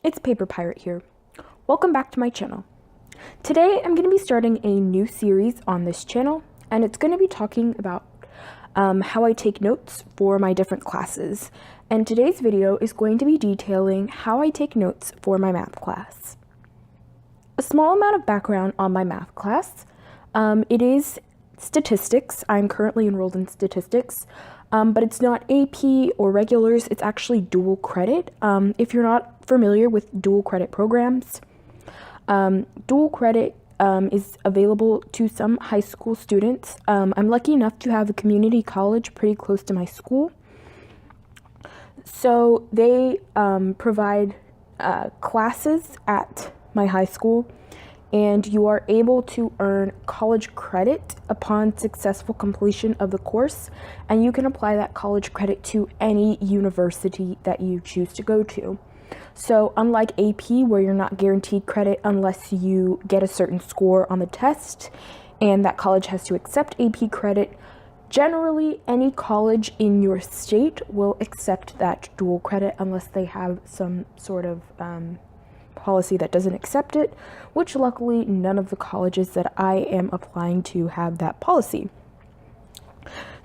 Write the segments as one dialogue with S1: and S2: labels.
S1: it's Paper Pirate here. Welcome back to my channel. Today I'm going to be starting a new series on this channel, and it's going to be talking about how I take notes for my different classes. And today's video is going to be detailing how I take notes for my math class. A small amount of background on my math class. It is statistics. I'm currently enrolled in statistics. But it's not AP or regulars, it's actually dual credit. If you're not familiar with dual credit programs, dual credit is available to some high school students. I'm lucky enough to have a community college pretty close to my school. So they provide classes at my high school, and you are able to earn college credit upon successful completion of the course, and you can apply that college credit to any university that you choose to go to. So unlike AP, where you're not guaranteed credit unless you get a certain score on the test, and that college has to accept AP credit, generally any college in your state will accept that dual credit unless they have some sort of policy that doesn't accept it, which luckily none of the colleges that I am applying to have that policy.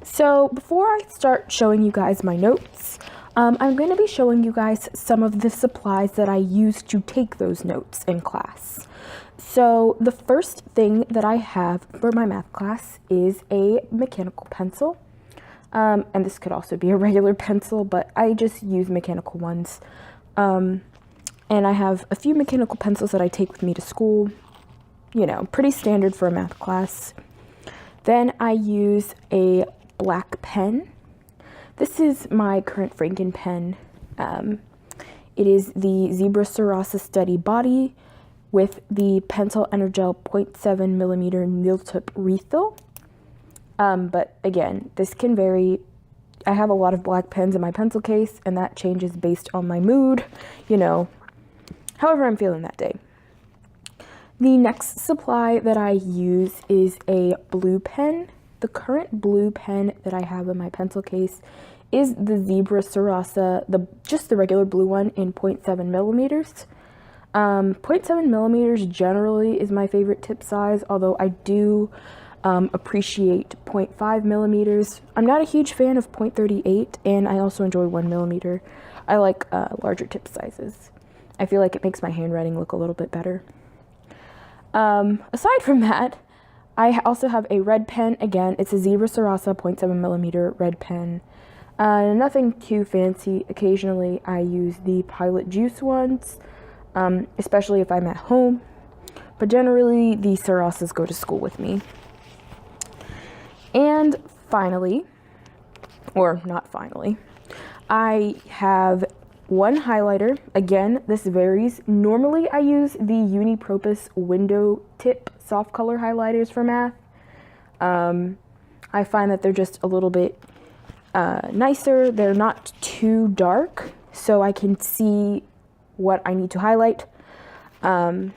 S1: So before I start showing you guys my notes, I'm going to be showing you guys some of the supplies that I use to take those notes in class. So the first thing that I have for my math class is a mechanical pencil. And this could also be a regular pencil, but I just use mechanical ones. And I have a few mechanical pencils that I take with me to school, pretty standard for a math class. Then I use a black pen. This is my current Franken pen. It is the Zebra Sarasa Steady Body with the Pentel Energel 0.7 millimeter needle tip refill. But again, this can vary. I have a lot of black pens in my pencil case, and that changes based on my mood, however I'm feeling that day. The next supply that I use is a blue pen. The current blue pen that I have in my pencil case is the Zebra Sarasa, just the regular blue one in 0.7 millimeters. 0.7 millimeters generally is my favorite tip size, although I do appreciate 0.5 millimeters. I'm not a huge fan of 0.38, and I also enjoy 1 millimeter. I like larger tip sizes. I feel like it makes my handwriting look a little bit better. Aside from that, I also have a red pen. Again, it's a Zebra Sarasa 0.7 millimeter red pen. Nothing too fancy. Occasionally, I use the Pilot Juice ones, especially if I'm at home. But generally, the Sarasas go to school with me. And finally, or not finally, I have one highlighter. Again, this varies. Normally, I use the Unipropus window tip soft color highlighters for math. I find that they're just a little bit nicer. They're not too dark, so I can see what I need to highlight. I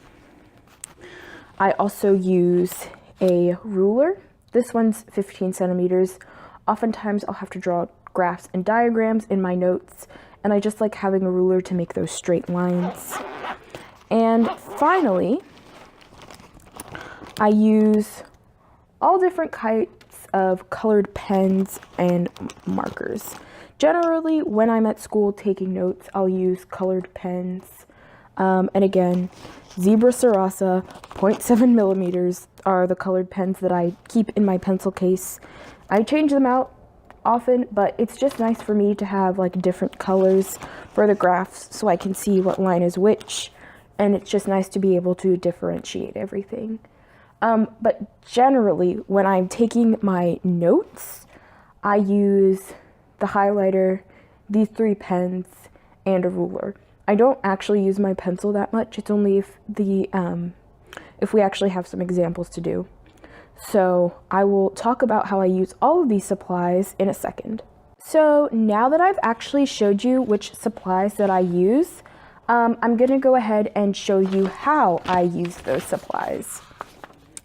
S1: also use a ruler. This one's 15 centimeters. Oftentimes, I'll have to draw graphs and diagrams in my notes, and I just like having a ruler to make those straight lines. And finally, I use all different kinds of colored pens and markers. Generally, when I'm at school taking notes, I'll use colored pens. And again, Zebra Sarasa 0.7 millimeters are the colored pens that I keep in my pencil case. I change them out often, but it's just nice for me to have like different colors for the graphs so I can see what line is which, and it's just nice to be able to differentiate everything. But generally, when I'm taking my notes, I use the highlighter, these 3 pens, and a ruler. I don't actually use my pencil that much. It's only if we actually have some examples to do. So I will talk about how I use all of these supplies in a second. So now that I've actually showed you which supplies that I use, I'm going to go ahead and show you how I use those supplies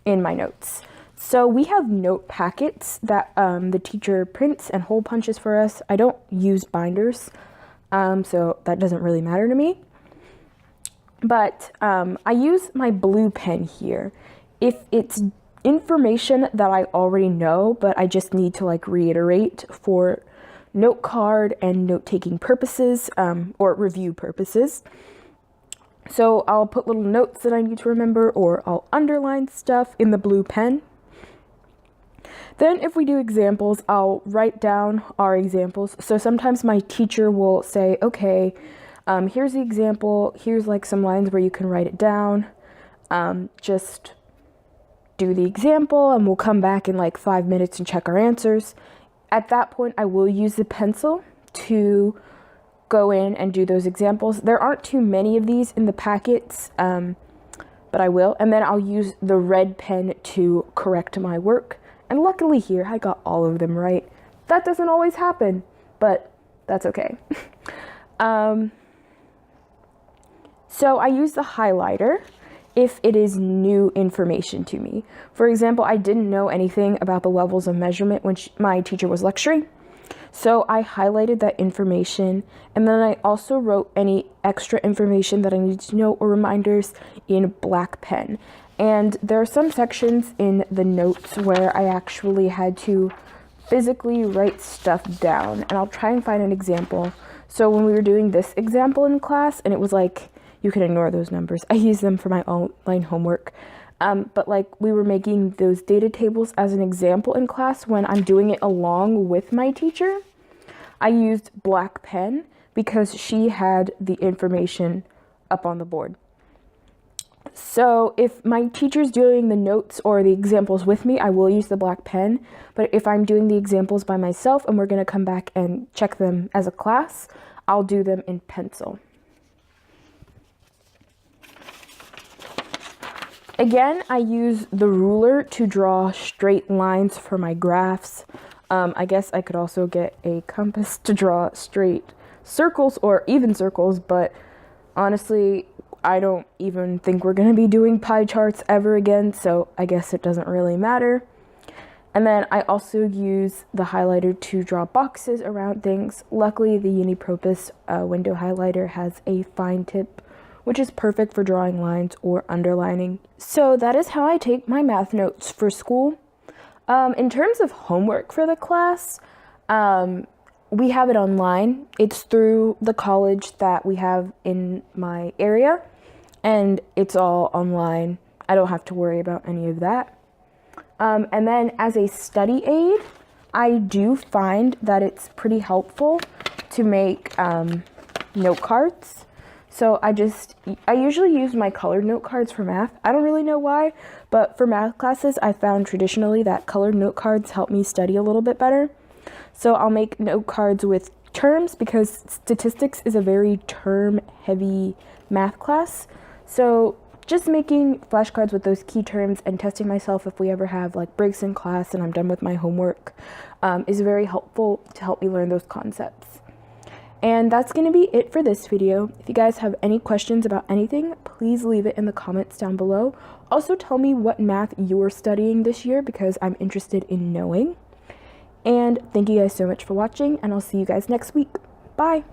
S1: in my notes. So we have note packets that the teacher prints and hole punches for us. I don't use binders, so that doesn't really matter to me. But I use my blue pen here. If it's information that I already know, but I just need to like reiterate for note card and note-taking purposes, or review purposes. So I'll put little notes that I need to remember, or I'll underline stuff in the blue pen. Then if we do examples, I'll write down our examples. So sometimes my teacher will say, okay, here's the example, here's like some lines where you can write it down. Just do the example and we'll come back in like 5 minutes and check our answers. At that point, I will use the pencil to go in and do those examples. There aren't too many of these in the packets, but I will. And then I'll use the red pen to correct my work. And luckily here, I got all of them right. That doesn't always happen, but that's okay. So I use the highlighter if it is new information to me. For example, I didn't know anything about the levels of measurement when my teacher was lecturing. So I highlighted that information, and then I also wrote any extra information that I needed to know or reminders in black pen. And there are some sections in the notes where I actually had to physically write stuff down, and I'll try and find an example. So when we were doing this example in class, and it was like, you can ignore those numbers. I use them for my online homework. But like we were making those data tables as an example in class when I'm doing it along with my teacher. I used black pen because she had the information up on the board. So if my teacher's doing the notes or the examples with me, I will use the black pen. But if I'm doing the examples by myself and we're going to come back and check them as a class, I'll do them in pencil. Again, I use the ruler to draw straight lines for my graphs. I guess I could also get a compass to draw straight circles or even circles, but honestly, I don't even think we're going to be doing pie charts ever again, so I guess it doesn't really matter. And then I also use the highlighter to draw boxes around things. Luckily, the Unipropus window highlighter has a fine tip, which is perfect for drawing lines or underlining. So that is how I take my math notes for school. In terms of homework for the class, we have it online. It's through the college that we have in my area, and it's all online. I don't have to worry about any of that. And then as a study aid, I do find that it's pretty helpful to make note cards. So I usually use my colored note cards for math. I don't really know why, but for math classes, I found traditionally that colored note cards help me study a little bit better. So I'll make note cards with terms because statistics is a very term-heavy math class. So just making flashcards with those key terms and testing myself if we ever have like breaks in class and I'm done with my homework is very helpful to help me learn those concepts. And that's going to be it for this video. If you guys have any questions about anything, please leave it in the comments down below. Also tell me what math you're studying this year because I'm interested in knowing. And thank you guys so much for watching, and I'll see you guys next week. Bye!